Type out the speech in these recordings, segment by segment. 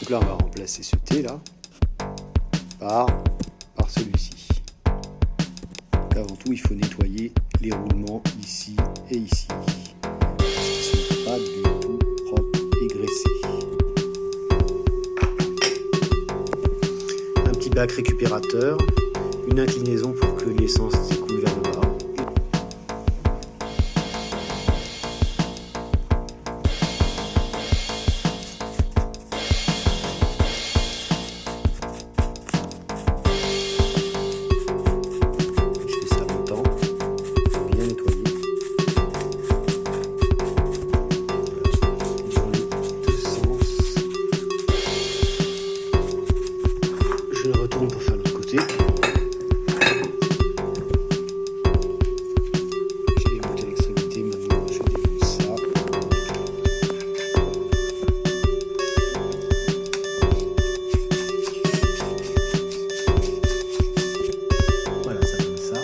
Donc là, on va remplacer ce T là par celui-ci. Donc avant tout, il faut nettoyer les roulements ici et ici, parce qu'ils ne sont pas du tout propres et graissés. Un petit bac récupérateur, une inclinaison pour que l'essence s'écoule vers le bas. Pour faire l'autre côté. J'ai démonté l'extrémité, maintenant je démonte ça. Voilà, ça donne ça.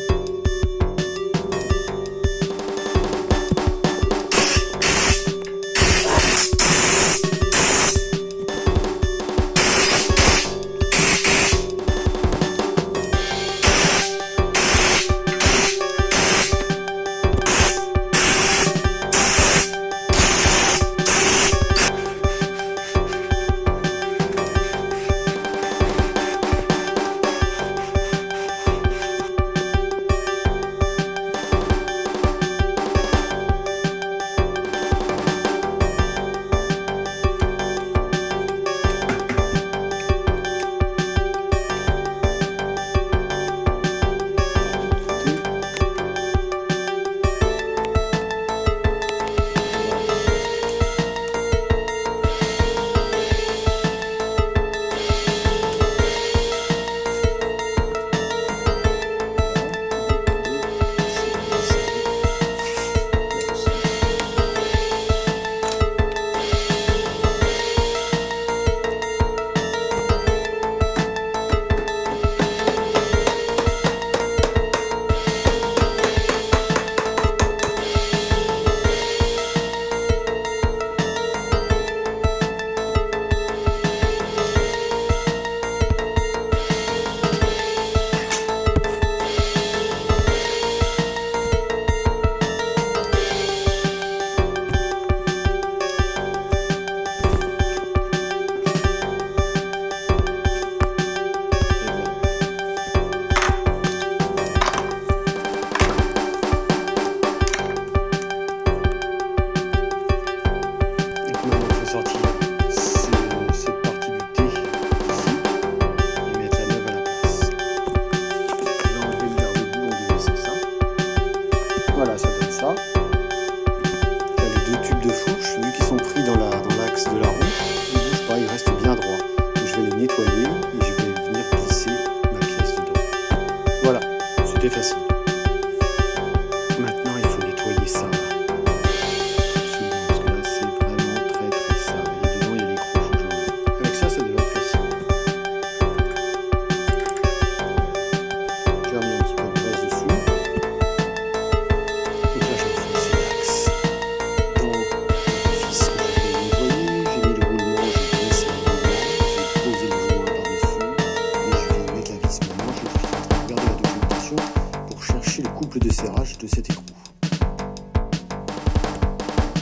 Voilà, ça donne ça. Là, les deux tubes de fourche, vu qu'ils sont pris dans l'axe de la roue, ils ne bougent pas, ils restent bien droits. Donc, je vais les nettoyer et je vais venir glisser ma pièce dedans. Voilà, c'était facile. Maintenant, il faut nettoyer ça. Parce que là, c'est vraiment très très sale. Et dedans, il y a les gros, faut que j'enlève. Avec ça, ça devrait être facile. J'ai remis un petit peu de graisse dessus. Le couple de serrage de cet écrou.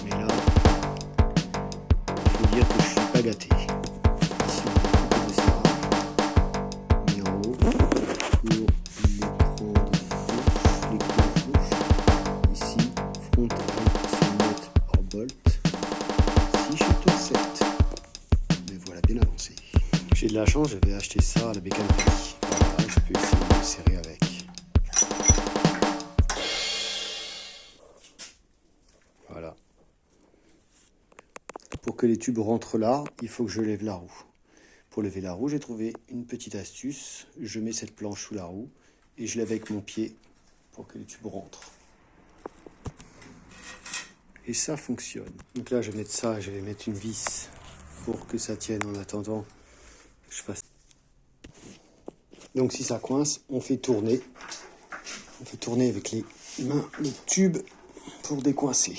Mais là, il faut dire que je suis pas gâté. Ici, on a le couple de serrage mis en haut pour l'écran de fourche, ici, frontal, 100 mètres hors bolt. Si je tourne 7, mais voilà, bien avancé. J'ai de la chance, j'avais acheté ça à la bécannerie. Voilà, je peux essayer de le serrer avec. Voilà. Pour que les tubes rentrent là, il faut que je lève la roue. Pour lever la roue, j'ai trouvé une petite astuce. Je mets cette planche sous la roue et je lève avec mon pied pour que les tubes rentrent. Et ça fonctionne. Donc là, je vais mettre ça, je vais mettre une vis pour que ça tienne en attendant que je fasse. Donc si ça coince, on fait tourner. On fait tourner avec les mains le tube pour décoincer.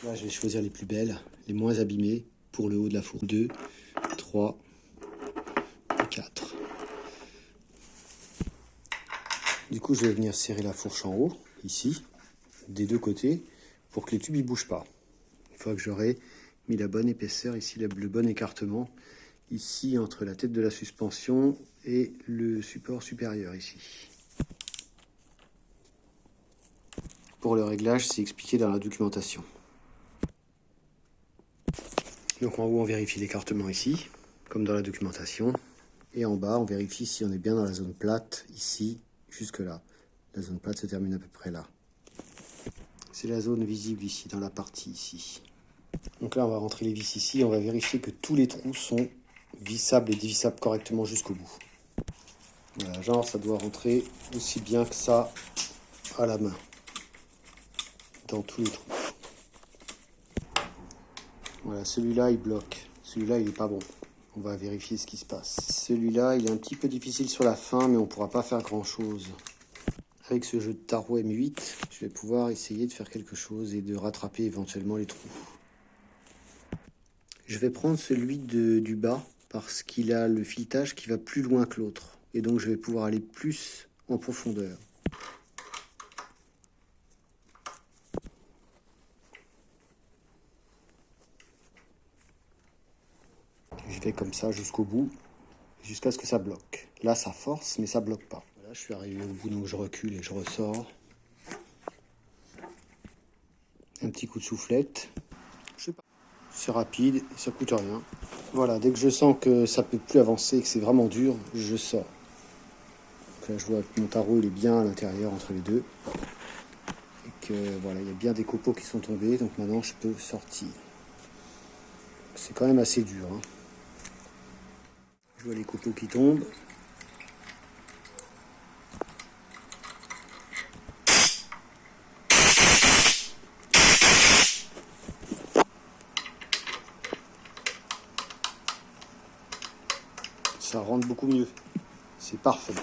Là, je vais choisir les plus belles, les moins abîmées pour le haut de la fourche. 2, 3, 4. Du coup, je vais venir serrer la fourche en haut, ici, des deux côtés, pour que les tubes ne bougent pas. Une fois que j'aurai mis la bonne épaisseur, ici, le bon écartement, ici, entre la tête de la suspension et le support supérieur, ici. Pour le réglage, c'est expliqué dans la documentation. Donc en haut, on vérifie l'écartement ici, comme dans la documentation. Et en bas, on vérifie si on est bien dans la zone plate, ici, jusque là. La zone plate se termine à peu près là. C'est la zone visible ici, dans la partie ici. Donc là, on va rentrer les vis ici. On va vérifier que tous les trous sont vissables et dévissables correctement jusqu'au bout. Voilà, genre, ça doit rentrer aussi bien que ça à la main. Dans tous les trous. Voilà, celui-là, il bloque. Celui-là, il n'est pas bon. On va vérifier ce qui se passe. Celui-là, il est un petit peu difficile sur la fin, mais on ne pourra pas faire grand-chose. Avec ce jeu de tarot M8, je vais pouvoir essayer de faire quelque chose et de rattraper éventuellement les trous. Je vais prendre celui du bas parce qu'il a le filetage qui va plus loin que l'autre. Et donc, je vais pouvoir aller plus en profondeur. Je vais comme ça jusqu'au bout, jusqu'à ce que ça bloque. Là, ça force, mais ça bloque pas. Voilà, je suis arrivé au bout, donc je recule et je ressors. Un petit coup de soufflette. C'est rapide, ça coûte rien. Voilà, dès que je sens que ça peut plus avancer, que c'est vraiment dur, je sors. Donc là, je vois que mon tarot il est bien à l'intérieur entre les deux. Et que voilà, il y a bien des copeaux qui sont tombés, donc maintenant je peux sortir. C'est quand même assez dur, hein. Je vois les copeaux qui tombent. Ça rentre beaucoup mieux. C'est parfait.